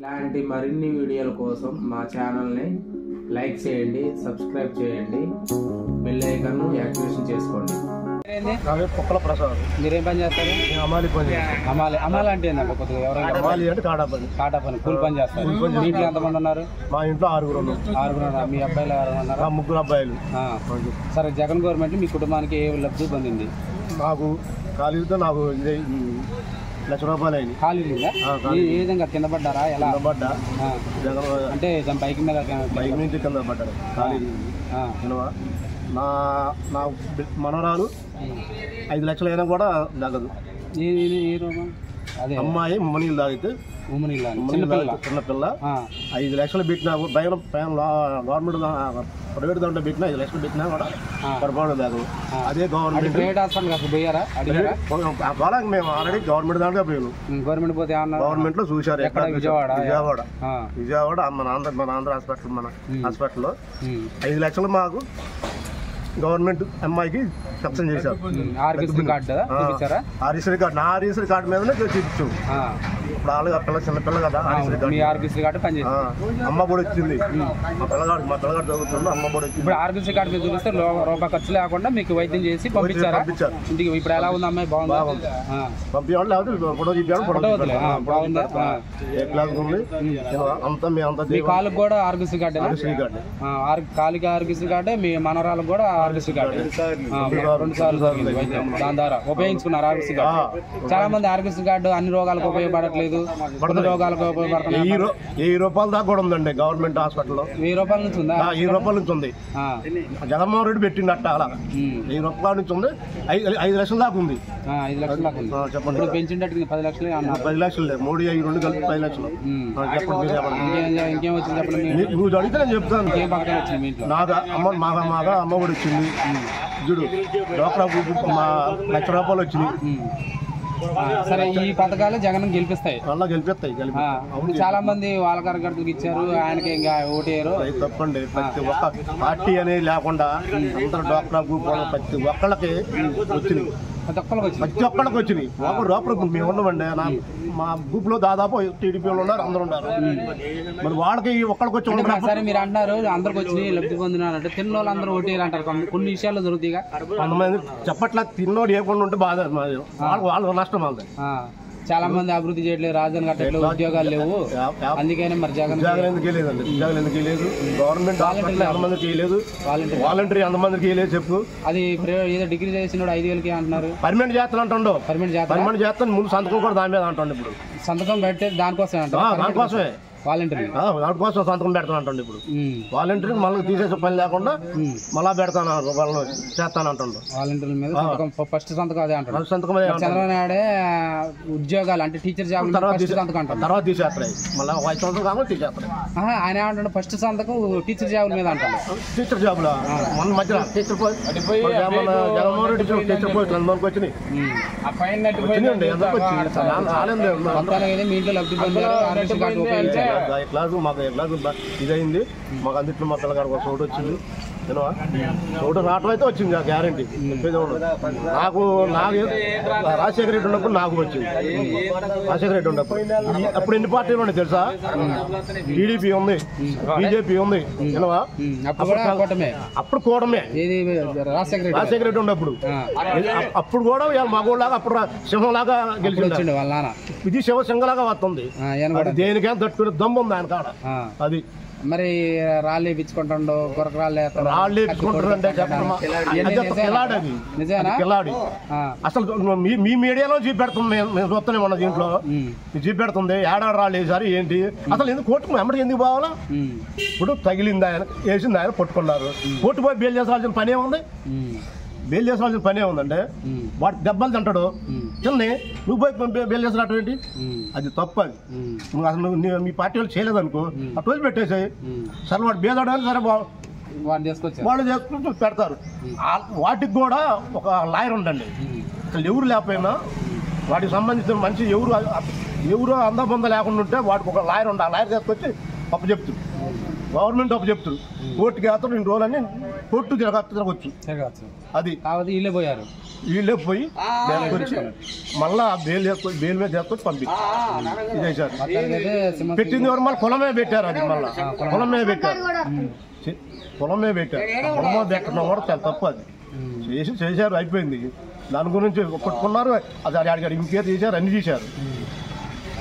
ఇలాంటి మరిన్ని వీడియోల కోసం మా ఛానల్ని లైక్ చేయండి, సబ్స్క్రైబ్ చేయండి, బెల్ ఐకాన్ యాక్టివేషన్ చేసుకోండి. కుక్కల ప్రసాద్. మీరేం పని చేస్తారు? అమాలి పని. అమాలి అంటే ఏంటంటే కొద్దిగా ఎవరైనా అమాలి అంటే కాటా పని. కాటా పని, కూలి పని చేస్తారు. మీ ఇంట్లో ఎంతమంది ఉన్నారు? మా ఇంట్లో 6 ఉన్నాం. 6 ఉన్నారు. మీ అబ్బాయిలు ఎవరైనా ఉన్నారా? 3 అబ్బాయిలు. సరే, జగన్ గవర్నమెంట్ మీ కుటుంబానికి ఏ లబ్ధి పొందింది? నాకు కాలేజీతో నాకు ఇదే ₹1,00,000 అయింది. ఖాళీ ఏ విధంగా కింద పడ్డారా? ఎలా పడ్డా అంటే బైక్ మీద బైక్ నుంచి కింద పడ్డాడు. కాలేజీ నా మనవరాలు 5 లక్షలు అయినా కూడా తగ్గదు. అదే అమ్మాయి ఉమ్మనీళ్ళు తాగితే చిన్నపిల్ల 5 లక్షలు పెట్టినా గవర్నమెంట్ ప్రైవేట్ దాంట్లో పెట్టినా 5 లక్షలు పెట్టినా కూడా పొరపాటు తాగదు. అదే గవర్నమెంట్ మేము ఆల్రెడీ గవర్నమెంట్ దాంట్లో పోయాను. గవర్నమెంట్ లో చూశారు. విజయవాడ మన ఆంధ్ర హాస్పిటల్లో 5 లక్షలు మాకు గవర్నమెంట్ అమ్మాయికి సబ్సిడీ చేశారు. ఆరోగ్యశ్రీ కార్డు నా ఆరోగ్యశ్రీ కార్డు మీదనే చూపించు. ఇప్పుడు వాళ్ళగా పిల్ల చిన్నపిల్ల కదా, ఆరోగ్యశ్రీ కార్డు అమ్మ కూడా వచ్చింది. మా పిల్లగాడు చదువుతుంది. అమ్మ కూడా వచ్చింది. ఇప్పుడు ఆరోగ్యశ్రీ కార్డు మీద చూపిస్తే రూపాయి ఖర్చు లేకుండా మీకు వైద్యం చేసి పంపించారు. ఇంటికి ఇప్పుడు ఎలా ఉంది అమ్మాయి? బాగుంది. పంపించాలి. లేకపోతే ఫోటో చూపించాలి. అంతా మీ కాళ్ళకు కూడా ఆరోగ్యశ్రీ కార్డు, కాలికి ఆరోగ్యశ్రీ కార్డే, మీ మనవరాలకు కూడా ఆరోగ్యశ్రీ కార్డు 2 సార్లు వైద్యం దాని ద్వారా ఉపయోగించుకున్నారు ఆరోగ్యశ్రీ కార్డు. చాలా మంది ఆరోగ్యశ్రీ కార్డు అన్ని రోగాలకు ఉపయోగపడట్లేదు, కొన్ని రోగాలకు ఉపయోగపడుతుంది. ₹1000 దాకా కూడా ఉందండి గవర్నమెంట్ హాస్పిటల్లో. ₹1000 నుంచి ఉందా? ₹1000 నుంచి ఉంది. జగన్మోహన్ రెడ్డి పెట్టిండట అలా. ₹1000 నుంచి ఉంది. 5 లక్షల దాకా ఉంది. 5 లక్షల దాకా ఉంది. చెప్పండి. ఇప్పుడు పెంచిండట్టు 10 లక్షలు. 10 లక్షలు 3, 5, 2 కలిపి 10 లక్షలు. ఇంకేం వచ్చింది చెప్పండి. నువ్వు అడిగితే నేను చెప్తాను. ఇంకేం పక్కన వచ్చింది మీ ఇంట్లో? నాగా అమ్మ కూడా వచ్చింది. చూడు, డోక్రా ₹1,00,000 వచ్చినాయి. సరే, ఈ పథకాలు జగన్ గెలిపిస్తాయి. గెలిపిస్తాయి. చాలా మంది వాళ్ళ కార్యకర్తలకు ఇచ్చారు, ఆయనకి ఇంకా ఓటేయరు. తప్పండి. ప్రతి ఒక్క పార్టీ అనేది లేకుండా అందరూ డోక్రా గ్రూప్ ప్రతి ఒక్కళ్ళకి వచ్చినాయి. ప్రతి ఒక్కళ్ళకి వచ్చినాయి. డోక్రా గ్రూప్ మేము ఉండమండి. మా గ్రూప్ లో దాదాపు టీడీపీ వాళ్ళు ఉన్నారు, అందరూ ఉన్నారు. మరి వాళ్ళకి ఒక్కడికి వచ్చి సరే, మీరు అంటారు అందరికి వచ్చి లబ్ధి పొందినారంటే తిన్న వాళ్ళు అందరూ ఓటేయాలి అంటారు. కొన్ని విషయాల్లో దొరుకుతాయిగా. కొంతమంది చెప్పట్లా, తిన్నోడు ఏకుండా ఉంటే బాధ. వాళ్ళు నష్టం వాళ్ళది. చాలా మంది అభివృద్ధి చేయట్లేదు, రాజధాని కట్టట్లేదు, ఉద్యోగాలు లేవు. అందుకని మరి జగన్ ఎందుకు వెళ్ళేదండి? జగన్ ఎందుకు వెళ్ళలేదు? గవర్నమెంట్ ఎంతమందికి చేయలేదు? వాలంటీర్ ఎంతమందికి చేయలేదు చెప్పు. అది ఏదో డిగ్రీ చేసిన 5,000కి అంటున్నారు. పర్మనెంట్ చేస్తాను అంటుండో. పర్మనెంట్ చేస్తాను. ముందు సంతకం కూడా దాని మీద అంటుండే. ఇప్పుడు సంతకం పెట్టే దానికోసం దానికోసమే దానికోసం సంతకం పెడతాను అంటుండే. ఇప్పుడు వాలంటీర్ మళ్ళీ తీసేసే పని లేకుండా మళ్ళా పెడతాను, వాళ్ళని చేస్తాను అంటుండ్రు. వాలంటీర్ మీద ఫస్ట్ సంతకం అదే అంటారు. సంతకం చంద్రబాబు నాయుడే ఉద్యోగాలు అంటే టీచర్ జాబ్ తర్వాత తీసేస్తాయి. మళ్ళీ 5 సంవత్సరాలు కాకుండా తీసేస్తాయి. ఆయన ఏమంటాడు? ఫస్ట్ సంతకం టీచర్ జాబ్ మీద అంటాడు. టీచర్ జాబ్ లో మన మధ్యలో teacher post Jaganmohan Reddy teacher post అందరికి వచ్చినాయి. మీ ఇంట్లో లబ్ధి పొందారు, ఉపయోగించారు. మాకు ఇదైంది. మాకు అందుట్లో మా పిల్లగారు చోటు వచ్చింది. చోటు రావటం అయితే వచ్చింది గ్యారంటీ. నాకు రాజశేఖర రెడ్డి ఉన్నప్పుడు నాకు వచ్చింది. రాజశేఖర రెడ్డి ఉన్నప్పుడు అప్పుడు ఎన్ని పార్టీలు ఉన్నాయి తెలుసా? టీడీపీ ఉంది, బీజేపీ ఉంది. అప్పుడు కూడమే రాజశేఖర రెడ్డి ఉన్నప్పుడు. అప్పుడు కూడా మగోళ్ళలాగా అప్పుడు సింహంలాగా గెలిచిండు. ఇది శివసింహలాగా వస్తుంది. దేనికైనా తట్టుకునే దమ్ము ఉంది ఆయన కాడ. అది మరి రాళ్ళు వేయించుకుంటాడు, కొరకు రాళ్ళు అసలు మీ మీడియాలో చూపెడుతుంది. మేము చూస్తూనే ఉన్న దీంట్లో చూపెడుతుంది. ఏడాడు రాళ్ళు వేసారు ఏంటి అసలు? ఎందుకు కోర్టుకు ఎమ్మటి ఎందుకు పోవాలా? ఇప్పుడు తగిలింది ఆయన, వేసింది ఆయన, పట్టుకున్నారు. కోర్టు పోయి బెయిల్ చేసాల్సిన పనే ఉంది. బెయిల్ చేసాల్సిన పనే ఉందంటే వాడు దెబ్బలు తింటాడు. చిన్న నువ్వు పోయి బెయిల్ చేసినట్టు ఏంటి? అది తప్పు. అది నువ్వు అసలు మీ పార్టీ వాళ్ళు చేయలేదనుకో, అటు రోజు పెట్టేసాయి. సరే వాడు బేదాడు సరే వాళ్ళు చేసుకుంటూ పెడతారు. వాటికి కూడా ఒక లాయర్ ఉండండి. అసలు ఎవరు లేకపోయినా వాటికి సంబంధించిన మంచి ఎవరు అందబంద లేకుండా ఉంటే వాటికి ఒక లాయర్ ఉండాలి. లాయర్ చేసుకొచ్చి అప్పు చెప్తుంది. గవర్నమెంట్ అప్పు చెప్తారు. కోర్టుకి వేస్తాడు. 2 రోజులని కోర్టు తిరగచ్చు. అది వీళ్ళే పోయారు. వీళ్ళే పోయి వచ్చి మళ్ళా బెయిల్ మీద చేసుకొని పంపించారు. చేశారు పెట్టింది ఎవరు మళ్ళీ కులమే పెట్టారు. అది మళ్ళీ కులమే పెట్టారు. కులమే పెట్టారు. కులమే పెట్టడం కూడా చాలా తప్పు. అది చేశారు అయిపోయింది. దాని గురించి కొట్టుకున్నారు. అది అడిగాడు ఇంకేదో చేశారు, అన్ని చేశారు.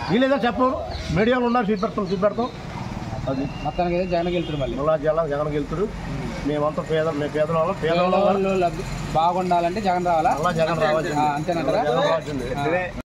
వీళ్ళేదో చెప్పరు, మీడియాలో ఉన్నారు, చూపెడతాం. అది మొత్తానికి జగన్ గెలుతుడు. మళ్ళీ జగన్ గెలుతుడు. మేమంతా పేదవాళ్ళం బాగుండాలంటే జగన్ రావాలా? జగన్ రావాలి అంతేనంటారా?